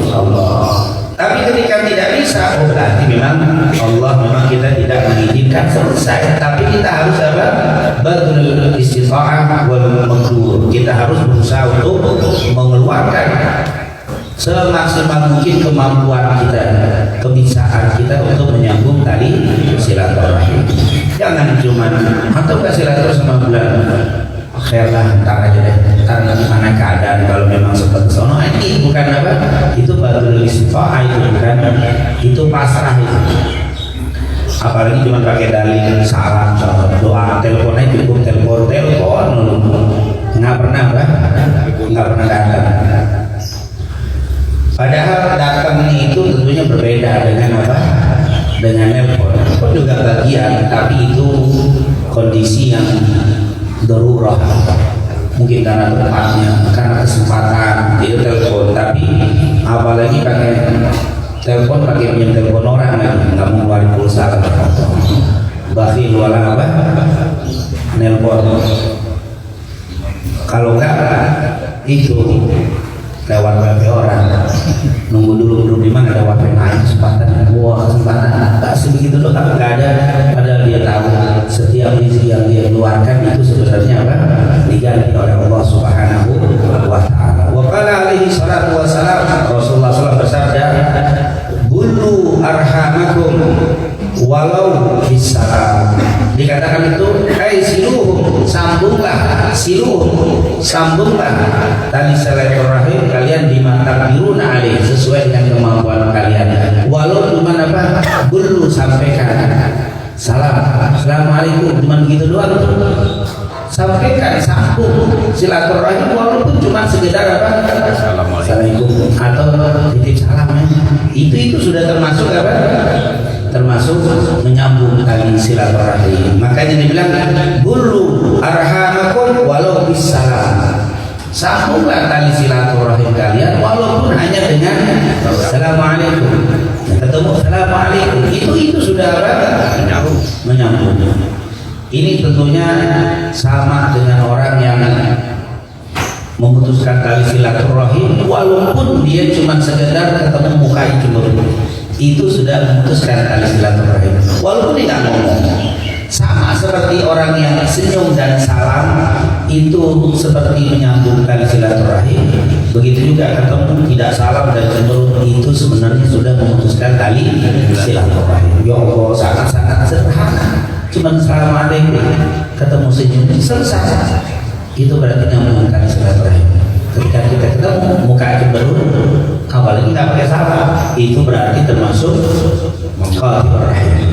Allah. Tapi ketika tidak bisa, berarti memang Allah memang kita tidak mengizinkan, selesai. Tapi kita harus apa? Badlul istita'ah wal maghdur. Kita harus berusaha untuk mengeluarkan semaksimal mungkin kemampuan kita, kebisaan kita untuk menyambung tali silaturahim. Jangan cuma atau gak silaturahim sama bulan khair lah, ntar aja deh, ntar gimana keadaan kalau memang sempat sono. Ini bukan apa? Itu badrul istifa'ah, itu bukan, itu pasrah itu. Apalagi cuma pakai dalil salam, doa, telepon aja cukup, telepon, nggak pernah datang. Padahal datang itu tentunya berbeda dengan apa? Dengan telepon. Telepon juga bagian, tapi itu kondisi yang darurat. Mungkin karena tempatnya, karena kesempatan itu telepon. Tapi apalagi pakai telepon, pakai pinjam telepon orang lagi, nggak mau ngeluarin pulsa. Bakhil wala apa? Nelpon. Kalau nggak itu lewat WP orang, nunggu dulu di mana ada WP naik kesempatan, nggak sebegitu loh, tapi nggak ada. Padahal dia tahu setiap rezeki yang dia keluarkan itu sebenarnya apa? Diganti oleh Allah Subhanahu wa Ta'ala. Wa qala alaihi salatu wassalam, Rasulullah SAW bersabda, "Bulu arhamakum walau bisalam." Dikatakan itu, siluhum, sambunglah, sambunglah tali silaturahim kalian bima takdiruna alaih, sesuai dengan kemampuan kalian. Walau cuma apa? Bulu, sampaikan salam, assalamualaikum, cuma begitu doang. Sampaikan, sambung silaturahim walaupun cuma sekedar apa? Assalamualaikum atau titip salam. Itu sudah termasuk apa? Termasuk menyambung tali silaturahim. Makanya dibilang bulu arhamakum walau bisalam. Sambunglah tali silaturahim kalian walaupun hanya dengan assalamualaikum. Ketemu assalamualaikum, itu sudah apa? Menyambung. Ini tentunya sama dengan orang yang memutuskan tali silaturahim walaupun dia cuma sekedar ketemu muka itu sudah memutuskan tali silaturahim walaupun tidak ngomong. Sama seperti orang yang senyum dan salam itu seperti menyambung tali silaturahim, begitu juga ketemu tidak salam dan cenderung itu sebenarnya sudah memutuskan tali silaturahim. Ya Allah, sangat-sangat sederhana, cuma assalamualaikum ketemu senyum selesai, itu berarti nyambung tali silaturahim. Ketika kita ketemu muka cenderung, apalagi tidak pakai salam, itu berarti termasuk silaturahim.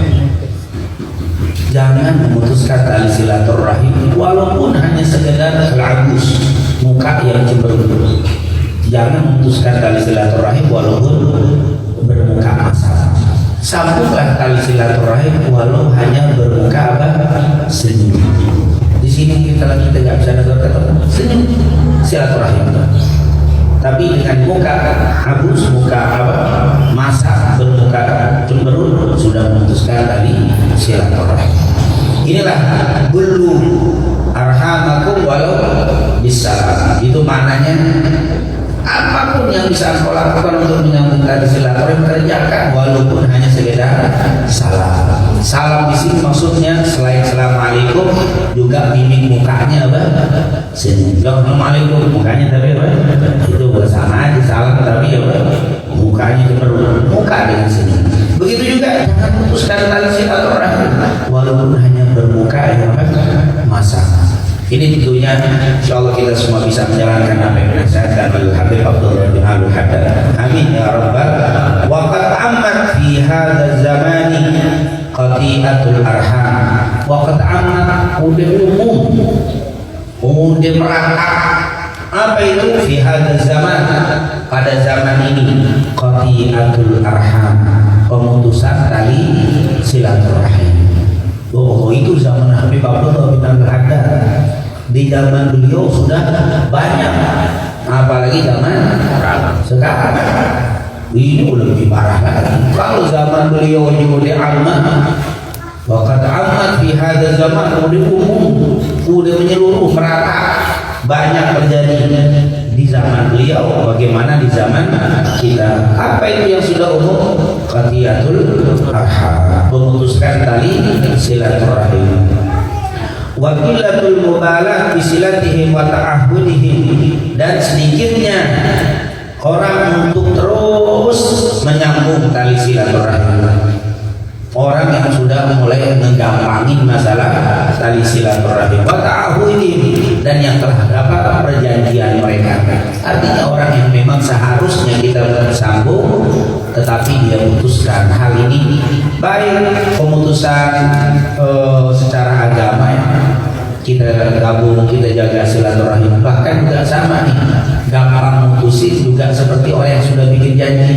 Jangan memutuskan tali silaturahim walaupun hanya sekedar kelagus muka yang cemberut. Jangan memutuskan tali silaturahim walaupun bermuka masalah. Sambunglah tali silaturahim walau hanya bermuka senyum. Di sini kita lagi tidak bisa ketemu, senyum silaturahim. Tapi dengan muka habus, muka masa bermuka cemberut sudah memutuskan tali silaturahim. Inilah bulu arhamakum walau bisalam. Itu maknanya apapun yang bisa engkau lakukan untuk menyambung tali silaturahim kerjakan walaupun hanya sekedar salam. Salam di sini maksudnya selain assalamualaikum juga mimik mukanya senyum. Assalamualaikum mukanya tapi itu sama aja salam tapi mukanya cemberut, muka dengan senyum. Begitu juga jangan putuskan tali silaturahim walaupun hanya bermuka yang masa. Ini tentunya insyaallah kita semua bisa menjalankan apa yang dinasihatkan oleh Habib Abdullah bin Al-Haddad. Amin ya rabbal. Wa qad ammat fi hadzal zamani qati'atul arham. Wa qad ammat udah umum udah merata. Apa itu fi hadzal zaman? Pada zaman ini qati'atul arham, pemutusan tali silaturahim. Oh, itu zaman Habib Abdullah bin Al-Haddad. Di zaman beliau sudah banyak, apalagi zaman sekarang ini lebih parah lagi. Kalau zaman beliau udah amat, waqad amat fi hadzal zaman udah umum, udah menyeluruh merata, banyak terjadi di zaman beliau. Bagaimana di zaman kita? Apa itu yang sudah umum? Qatiyatul arham, memutuskan tali silaturahim. Wa qillatul mubalah bi silatihim wa ta'ahudihim, dan sedikitnya orang untuk terus menyambung tali silaturahim. Orang yang sudah mulai menggampangin masalah tali silaturahim wa ta'ahudihim, dan yang telah dapat perjanjian mereka. Artinya orang yang memang seharusnya kita bersambung tetapi dia putuskan hal ini, baik pemutusan secara agama ya, kita gabung, kita jaga silaturahim, bahkan juga sama nih gampang mutusin juga seperti orang yang sudah bikin janji.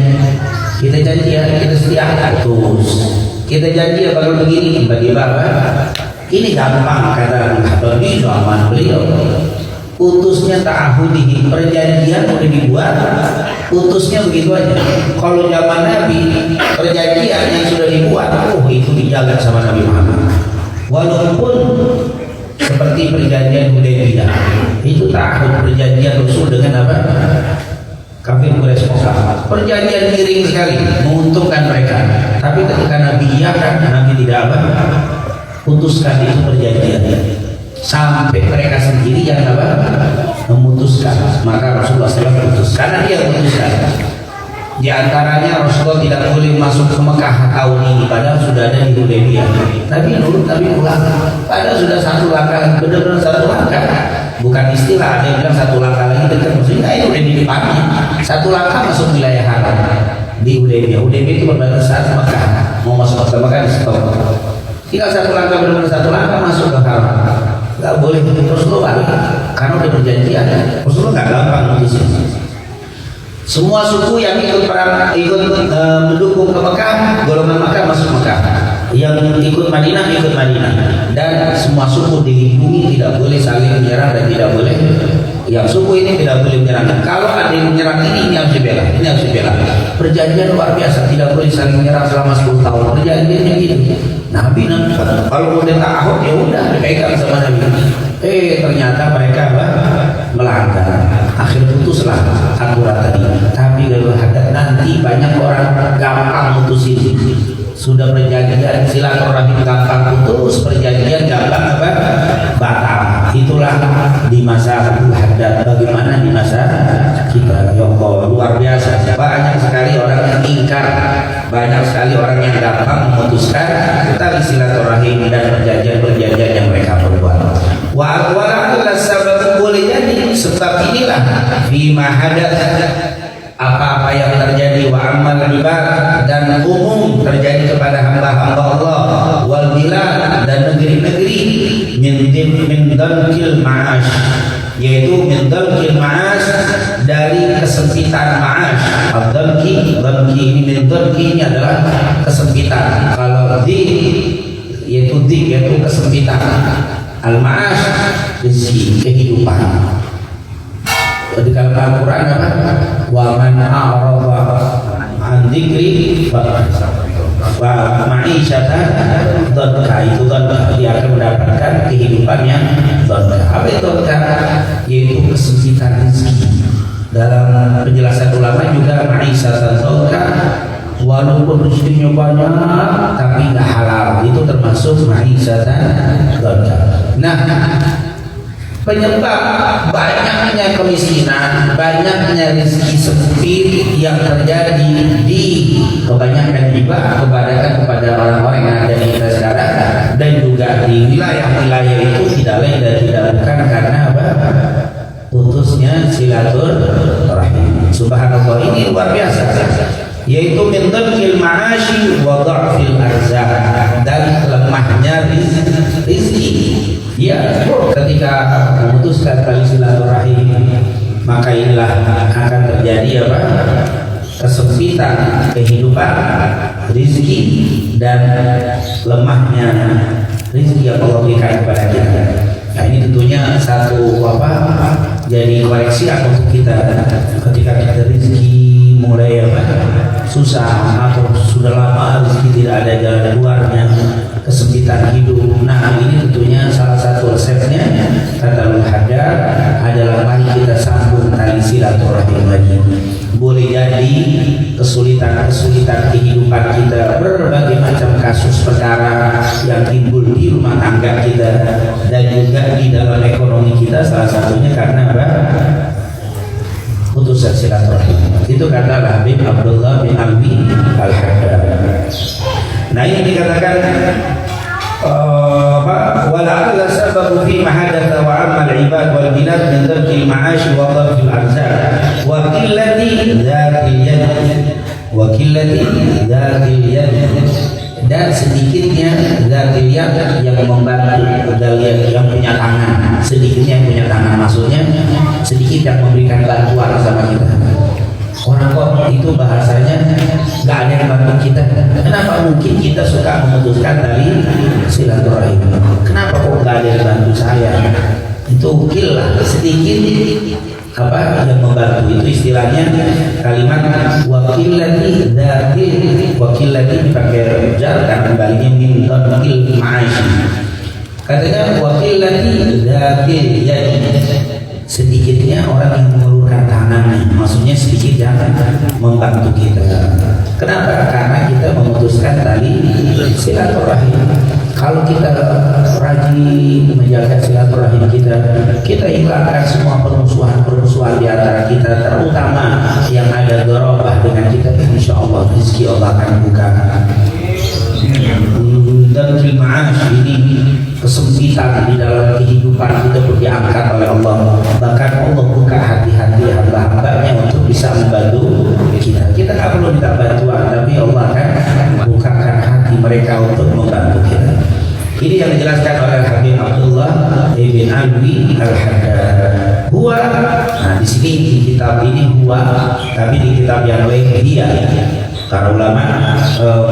Kita janji ya, kita setia terus, kita janji ya bakal begini, tiba-tiba ini gampang kata Nabi zaman beliau. Putusnya ta'ahudi, perjanjian udah dibuat, putusnya begitu aja. Kalau zaman Nabi, perjanjian yang sudah dibuat, itu dijaga sama Nabi Muhammad. Walaupun seperti perjanjian Hudaybiyah, itu ta'ahud, perjanjian Rasul dengan apa? Kafir Quraisy Mekah. Perjanjian miring sekali, menguntungkan mereka. Tapi ketika Nabi iakan, Nabi tidak apa? Putuskan itu perjanjian. Sampai mereka sendiri yang memutuskan, maka Rasulullah SAW putus karena dia memutuskan. Di antaranya Rasulullah tidak boleh masuk ke Mekah tahun ini, padahal sudah ada di Hudaybiyah. Tapi nurut, tapi pulang, padahal sudah satu langkah, benar-benar satu langkah. Bukan istilah ada yang bilang satu langkah lagi dekat, maksudnya itu udah di depannya. Satu langkah masuk wilayah haram di Hudaybiyah. Hudaybiyah itu berbatasan Mekah, mau masuk ke Mekah di stop. Tinggal satu langkah, benar-benar satu langkah masuk ke haram. Gak boleh Rasulullah karena udah perjanjian. Rasulullah gak gampang mutusin. Semua suku yang ikut perang, mendukung ke Mekah, golongan Mekah masuk Mekah. Yang ikut Madinah dan semua suku dilindungi, tidak boleh saling menyerang dan tidak boleh yang suku ini tidak boleh menyerang. Kalau ada yang menyerang ini harus dibela, ini harus dibela. Perjanjian luar biasa, tidak boleh saling menyerang selama 10 tahun. Perjanjiannya gitu. Nabi kalau udah ta'ahud ya udah dipegang sama Nabi. Ternyata mereka melanggar. akhir putuslah aturan tadi. Tapi kalau hadap nanti banyak orang gampang putusin. Sudah perjanjian silaturahim gampang putus, perjanjian gampang apa? Batal. Itulah di masa hadap. Bagaimana di masa kita? Ya Allah, luar biasa. Banyak sekali orang yang ingkar, banyak sekali orang yang gampang memutuskan tali silaturahim dan perjanjian-perjanjian yang mereka perbuat. Wa aqwala sabab boleh jadi sebab inilah bima hadath apa-apa yang terjadi wa amal ibad dan umum terjadi kepada hamba-hamba Allah wal bilad dan negeri-negeri min dalkil ma'ash, yaitu min dalkil ma'ash dari kesempitan ma'ash. Ad-dalki ini min dalki ini adalah kesempitan. Kalau yaitu kesempitan. Al-ma'ash rezeki, kehidupan. Di dalam Al-Quran apa? Wa man a'rada an dzikri fa ma'isyatan dhanka, itu dhanka, dia akan mendapatkan kehidupan yang dhanka. Apa itu dhanka? Yaitu kesempitan rezeki. Dalam penjelasan ulama juga ma'isyatan dhanka, walaupun rezekinya banyak tapi nggak halal, itu termasuk ma'isyatan dhanka. Nah, penyebab banyaknya kemiskinan, banyaknya rezeki sempit yang terjadi di kebanyakan juga kepada orang-orang yang ada di kita sekarang, dan juga di wilayah-wilayah itu tidak lain dan tidak bukan karena apa? Putusnya silaturahim. Subhanallah, ini luar biasa. Yaitu min dhalkil ma'ashi wa dha'fil arzaq, dan lemahnya rizki. Ya, ketika memutuskan tali silaturahim, maka inilah akan terjadi apa? Kesempitan kehidupan, rizki, dan lemahnya rizki yang Allah berikan kepada kita. Nah, ini tentunya satu jadi koreksi untuk kita ketika kita rizki mulai susah atau sudah lama rezeki tidak ada jalan keluarnya, kesempitan hidup. Nah, ini tentunya salah satu resepnya kata Al-Hadar adalah mari kita sambung tali silaturahim lagi. Boleh jadi kesulitan-kesulitan kehidupan kita, berbagai macam kasus perkara yang timbul di rumah tangga kita dan juga di dalam ekonomi kita, salah satunya karena apa? Putusan silaturahim. Itu kata Habib Abdullah bin Alwi Al-Haddad. Nah, ini dikatakan wala'alla sababu fi mahadatha wa amal ibad wal bilad min dharkil ma'ash wa dharkil arzaq wa qillati dhatil yad dan sedikitnya dhatil yad yang membantu, yang punya tangan, sedikitnya yang punya tangan, maksudnya sedikit yang memberikan bantuan sama kita. Orang kok itu bahasanya nggak ada yang bantu kita. Kenapa mungkin kita suka memutuskan tali silaturahim? Kenapa kok nggak ada yang bantu saya? Itu kilah, sedikit yang membantu. Itu istilahnya kalimat wakilati dipakai jar dan kembalinya min dhanil ma'ash. Katanya wakilati dhatil yad, sedikitnya orang yang mengulurkan tangannya, maksudnya sedikit yang membantu kita. Kenapa? Karena kita memutuskan tali silaturahim. Kalau kita rajin menjaga silaturahim kita hilangkan semua permusuhan di antara kita, terutama yang ada gorobah dengan kita, insya Allah rezeki Allah akan buka. Dan ma'ash ini kesempitan di dalam kehidupan kita pun diangkat oleh Allah. Bahkan Allah buka hati-hati hamba-hambanya untuk bisa membantu kita. Kita tak perlu minta bantuan, tapi Allah akan bukakan hati mereka untuk membantu kita. Ini yang dijelaskan oleh Habib Abdullah bin Alwi Al-Haddad. Huwa, nah di sini di kitab ini huwa, tapi di kitab yang lain dia. Para ulama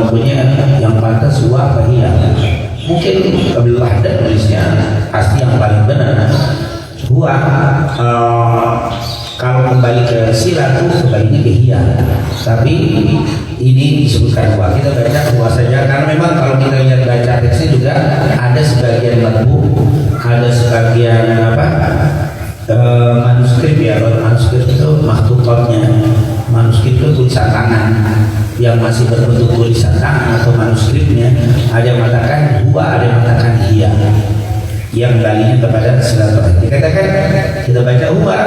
mempunyai yang pantas huwa apa dia. Mungkin Abdul Haddad tulisnya pasti yang paling benar. Huwa kalau kembali ke sila itu sebaiknya ke hiya, tapi ini disebutkan huwa. Kita baca huwa saja karena memang kalau kita lihat baca teksnya juga ada sebagian lembu, ada sebagian manuskrip ya. Kalau manuskrip itu makhtutotnya, manuskrip itu tulisan tangan yang masih berbentuk tulisan tangan atau manuskripnya. Ada yang mengatakan huwa, ada yang mengatakan hiya, yang kembalinya kepada silaturahim. Dikatakan kita baca huwa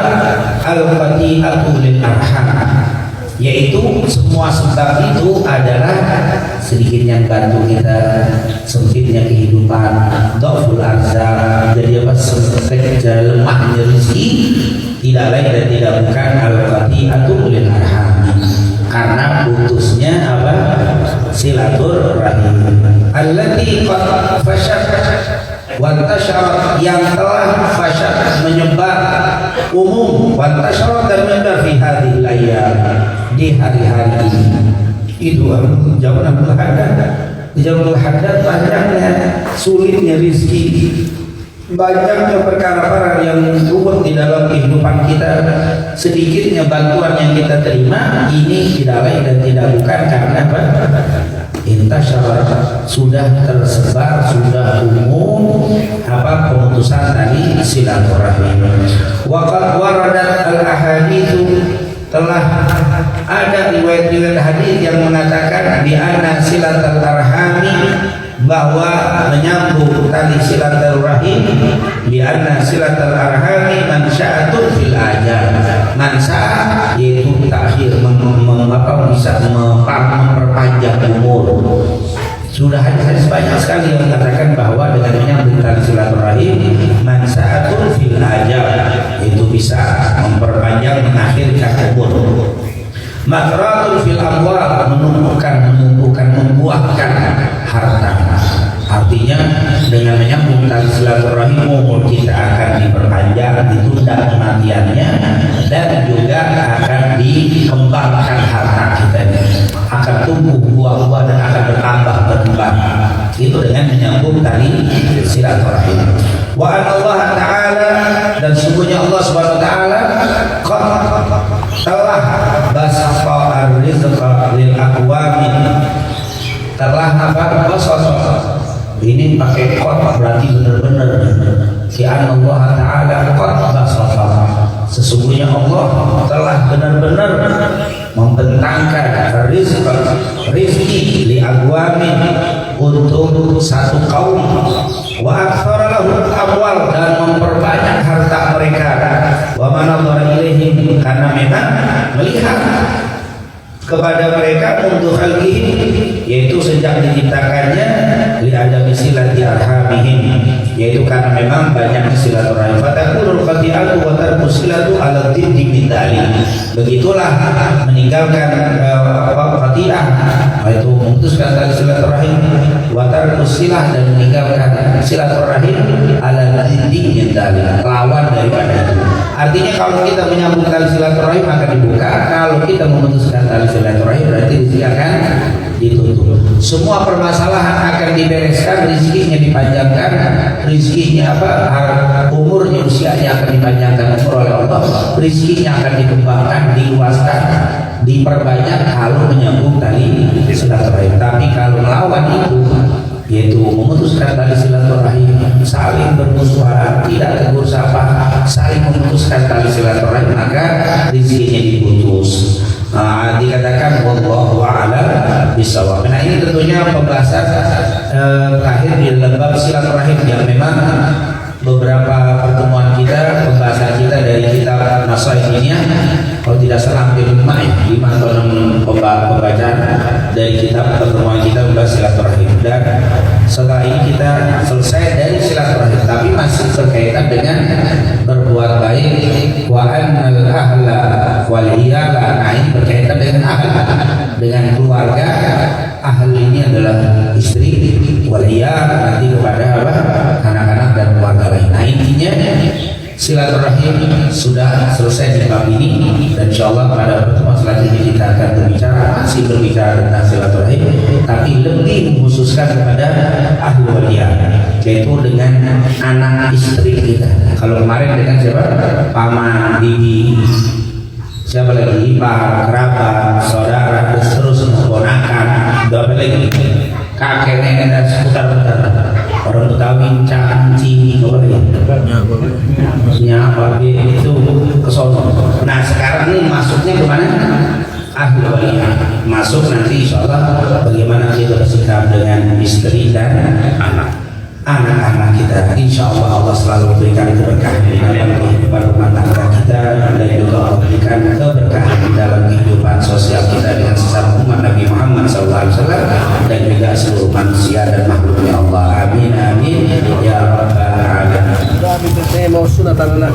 al-qati'atu lil arham, yaitu semua sebab itu adalah sedikitnya bantu kita, sempitnya kehidupan, dhaful arzaq, jadi apa, sempitnya lemahnya rezeki, tidak lain dan tidak bukan al-qati'atu lil arham, karena putusnya apa, silaturahim. Allati qad fashat wantasyarat, yang telah fasyad menyebar umum, wantasyarat dan menyebar fi hadhil ayyam, di hari-hari ini. Itu zaman Abdul Haddad. Di zaman Abdul Haddad banyaknya sulitnya rizki, banyaknya perkara-perkara yang ruwet di dalam kehidupan kita, sedikitnya bantuan yang kita terima. Ini tidak lain dan tidak bukan karena apa? Intasyara, sudah tersebar, sudah umum apa pemutusan tadi silaturahim. Waqad waradat al-ahaditsu, telah ada riwayat-riwayat hadis yang mengatakan di anna silatul arhami, bahwa menyambung tali silaturahim, di anna silatul arhami mansya'atun fil ajal, mansa' yaitu takhir, bisa memperpanjang umur. Sudah hadis banyak sekali yang mengatakan bahwa dengan menyambung tali silaturahim mansya'atun fil ajal, itu bisa memperpanjang, mengakhirkan umur. Makratul fil amwal, menumbuhkan, membuahkan harta. Artinya dengan menyambung tali silaturahim umur kita akan diperpanjang, ditunda kematiannya, dan juga akan dikembangkan harta kita, akan tumbuh buah-buah dan akan berkembang. Itu dengan menyambung tali silaturahim. Wa Allah Ta'ala, dan sungguhnya Allah Subhanahu Wa Ta'ala telah basata ar-rizqa lil aqwamin, telah apa, basata ini pakai qad berarti benar-benar, si Allah Ta'ala qad basata, sesungguhnya Allah telah benar-benar membentangkan rizki li aqwamin, untuk satu kaum, wa aktsara lahum amwal, dan memperbanyak harta mereka, wa manadhara ilaihim, karena memang melihat kepada mereka untuk khalqihim, yaitu sejak diciptakannya, li adami silati arhamihim, yaitu karena memang banyak silaturahim. Fatakulul qati'atu wa tarkus silatu ala diddi min dhalik, begitulah meninggalkan qati'ah, yaitu memutuskan tali silaturahim, wa tarkus silah, dan meninggalkan silaturahim ala diddi min dhalik, lawan daripada itu. Artinya kalau kita menyambung tali silaturahim akan dibuka, kalau kita memutuskan tali silaturahim berarti rezeki akan ditutup. Semua permasalahan akan dibereskan, rezekinya dipanjangkan, rezekinya apa, umurnya, usianya akan dipanjangkan umur oleh Allah, rezekinya akan dikembangkan, diluaskan, diperbanyak kalau menyambung tali silaturahim. Tapi kalau melawan itu, yaitu memutuskan tali silaturahim, saling bermusuhan, tidak tegur sapa, saling memutuskan tali silaturahim, maka rezekinya diputus. Dikatakan wallahu a'lam bishawab. Nah, ini tentunya pembahasan terakhir di dalam bab silaturahim, yang memang beberapa pertemuan kita, pembahasan kita dari kitab Nasaih ini, kalau tidak salah hampir 5 atau 6 pembacaan dari kitab pertemuan kita membahas silaturahim. Dan setelah ini kita selesai dari silaturahim, tapi masih berkaitan dengan berbuat baik, wa annal ahla wal iyala. Nah, ini berkaitan dengan ahla, dengan keluarga. Ahli ini adalah istri, wal iyal nanti kepada apa, anak-anak dan keluarga lain. Nah, intinya silaturahim sudah selesai di bab ini, dan insyaallah pada pertemuan selanjutnya kita akan masih berbicara tentang silaturahim, tapi lebih mengkhususkan kepada ahli walia, yaitu dengan anak istri kita. Kalau kemarin dengan siapa? Paman, bibi, siapa lagi? Ipar, kerabat, saudara, terus ponakan, berapa lagi? Kakek, nenek, dan seputar-putar. orang Betawi canci boleh nyapa itu kesono. Nah sekarang ini masuknya kemana? Ahli walia masuk nanti insya Allah bagaimana kita bersikap dengan istri dan anak-anak kita. Insya Allah Allah selalu berikan keberkahan di dalam kehidupan rumah tangga kita dan juga Allah berikan keberkahan di dalam kehidupan sosial kita dengan sesama umat Nabi Muhammad SAW dan juga seluruh manusia dan makhluknya Allah. Amin amin ya rabbal alamin. Saya mau sunatan anak.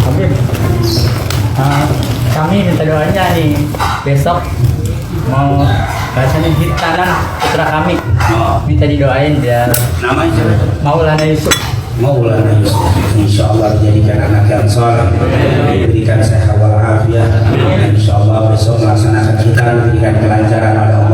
Habib, kami minta doanya nih besok mau bahasanya hitanan putra kami, minta didoain biar Namanya siapa? Maulana Yusuf. Maulana Yusuf insya Allah dijadikan anak yang soleh